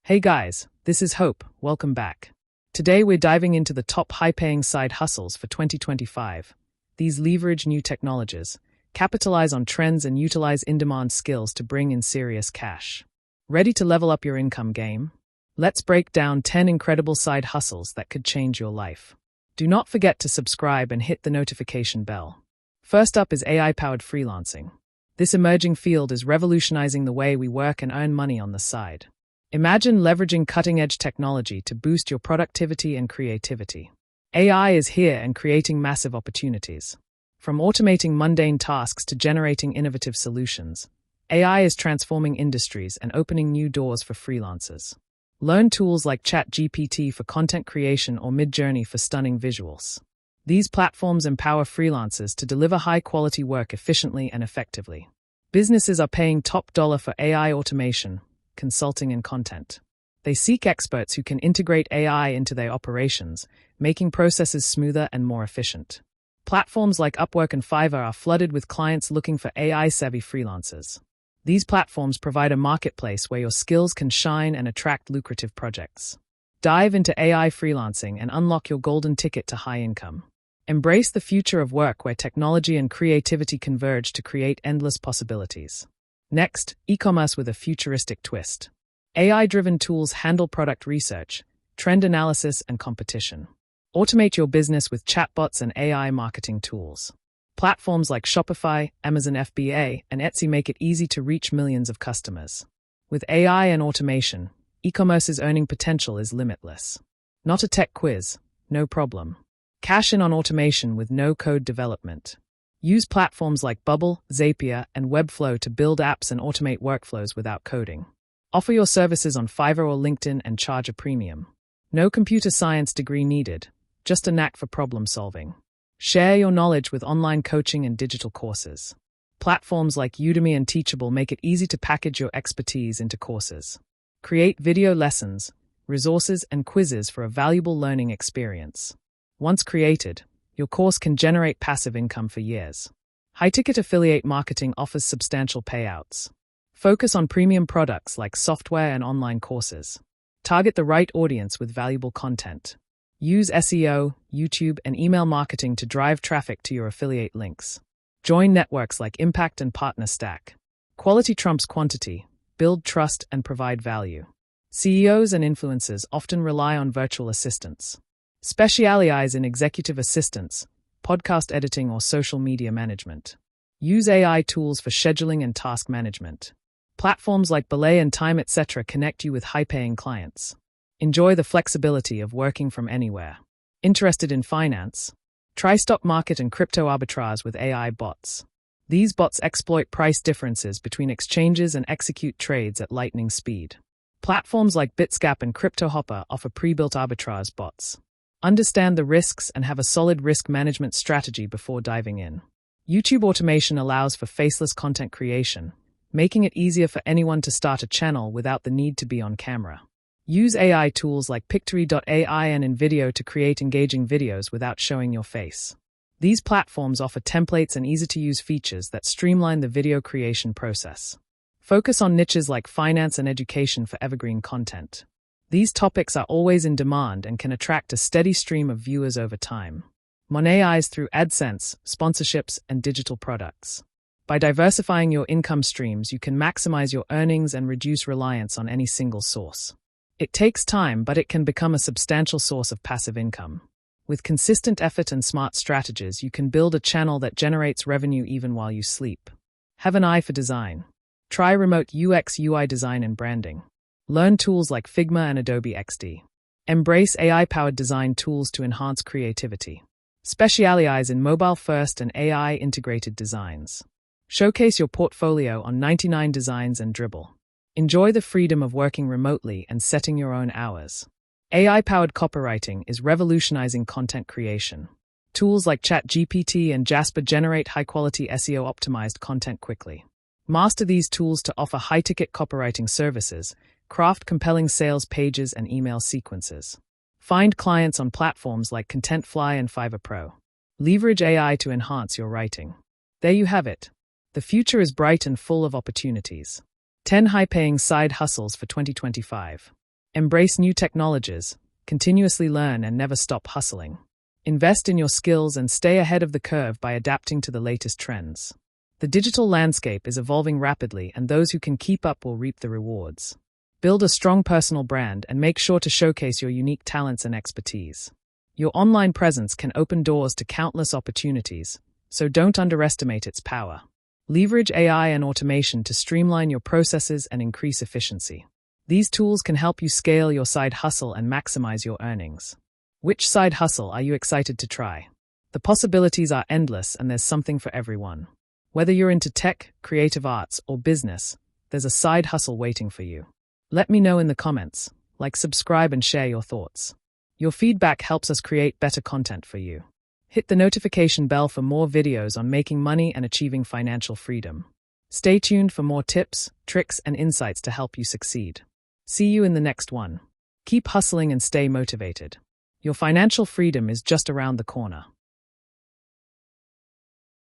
Hey guys, this is Hope. Welcome back. Today we're diving into the top high-paying side hustles for 2025. These leverage new technologies, capitalize on trends and utilize in-demand skills to bring in serious cash. Ready to level up your income game? Let's break down 10 incredible side hustles that could change your life. Do not forget to subscribe and hit the notification bell. First up is AI-powered freelancing. This emerging field is revolutionizing the way we work and earn money on the side. Imagine leveraging cutting-edge technology to boost your productivity and creativity. AI is here and creating massive opportunities. From automating mundane tasks to generating innovative solutions, AI is transforming industries and opening new doors for freelancers. Learn tools like ChatGPT for content creation or Midjourney for stunning visuals. These platforms empower freelancers to deliver high-quality work efficiently and effectively. Businesses are paying top dollar for AI automation, consulting, and content. They seek experts who can integrate AI into their operations, making processes smoother and more efficient. Platforms like Upwork and Fiverr are flooded with clients looking for AI-savvy freelancers. These platforms provide a marketplace where your skills can shine and attract lucrative projects. Dive into AI freelancing and unlock your golden ticket to high income. Embrace the future of work where technology and creativity converge to create endless possibilities. Next, e-commerce with a futuristic twist. AI-driven tools handle product research, trend analysis, and competition. Automate your business with chatbots and AI marketing tools. Platforms like Shopify, Amazon FBA, and Etsy make it easy to reach millions of customers. With AI and automation, e-commerce's earning potential is limitless. Not a tech quiz, no problem. Cash in on automation with no-code development. Use platforms like Bubble, Zapier, and Webflow to build apps and automate workflows without coding. Offer your services on Fiverr or LinkedIn and charge a premium. No computer science degree needed, just a knack for problem solving. Share your knowledge with online coaching and digital courses. Platforms like Udemy and Teachable make it easy to package your expertise into courses. Create video lessons, resources, and quizzes for a valuable learning experience. Once created, your course can generate passive income for years. High-ticket affiliate marketing offers substantial payouts. Focus on premium products like software and online courses. Target the right audience with valuable content. Use SEO, YouTube, and email marketing to drive traffic to your affiliate links. Join networks like Impact and Partner Stack. Quality trumps quantity. Build trust and provide value. CEOs and influencers often rely on virtual assistants. Specialize in executive assistance, podcast editing, or social media management. Use AI tools for scheduling and task management. Platforms like Belay and Time, etc. connect you with high-paying clients. Enjoy the flexibility of working from anywhere. Interested in finance? Try stock market and crypto arbitrage with AI bots. These bots exploit price differences between exchanges and execute trades at lightning speed. Platforms like Bitsgap and CryptoHopper offer pre-built arbitrage bots. Understand the risks and have a solid risk management strategy before diving in. YouTube automation allows for faceless content creation, making it easier for anyone to start a channel without the need to be on camera. Use AI tools like Pictory.ai and InVideo to create engaging videos without showing your face. These platforms offer templates and easy-to-use features that streamline the video creation process. Focus on niches like finance and education for evergreen content. These topics are always in demand and can attract a steady stream of viewers over time. Monetize through AdSense, sponsorships, and digital products. By diversifying your income streams, you can maximize your earnings and reduce reliance on any single source. It takes time, but it can become a substantial source of passive income. With consistent effort and smart strategies, you can build a channel that generates revenue even while you sleep. Have an eye for design. Try remote UX/UI design and branding. Learn tools like Figma and Adobe XD. Embrace AI-powered design tools to enhance creativity. Specialize in mobile-first and AI-integrated designs. Showcase your portfolio on 99 Designs and Dribbble. Enjoy the freedom of working remotely and setting your own hours. AI-powered copywriting is revolutionizing content creation. Tools like ChatGPT and Jasper generate high-quality SEO-optimized content quickly. Master these tools to offer high-ticket copywriting services, craft compelling sales pages and email sequences. Find clients on platforms like Contentfly and Fiverr Pro. Leverage AI to enhance your writing. There you have it. The future is bright and full of opportunities. 10 high-paying side hustles for 2025. Embrace new technologies, continuously learn and never stop hustling. Invest in your skills and stay ahead of the curve by adapting to the latest trends. The digital landscape is evolving rapidly, and those who can keep up will reap the rewards. Build a strong personal brand and make sure to showcase your unique talents and expertise. Your online presence can open doors to countless opportunities, so don't underestimate its power. Leverage AI and automation to streamline your processes and increase efficiency. These tools can help you scale your side hustle and maximize your earnings. Which side hustle are you excited to try? The possibilities are endless, and there's something for everyone. Whether you're into tech, creative arts, or business, there's a side hustle waiting for you. Let me know in the comments. Subscribe, and share your thoughts. Your feedback helps us create better content for you. Hit the notification bell for more videos on making money and achieving financial freedom. Stay tuned for more tips, tricks, and insights to help you succeed. See you in the next one. Keep hustling and stay motivated. Your financial freedom is just around the corner.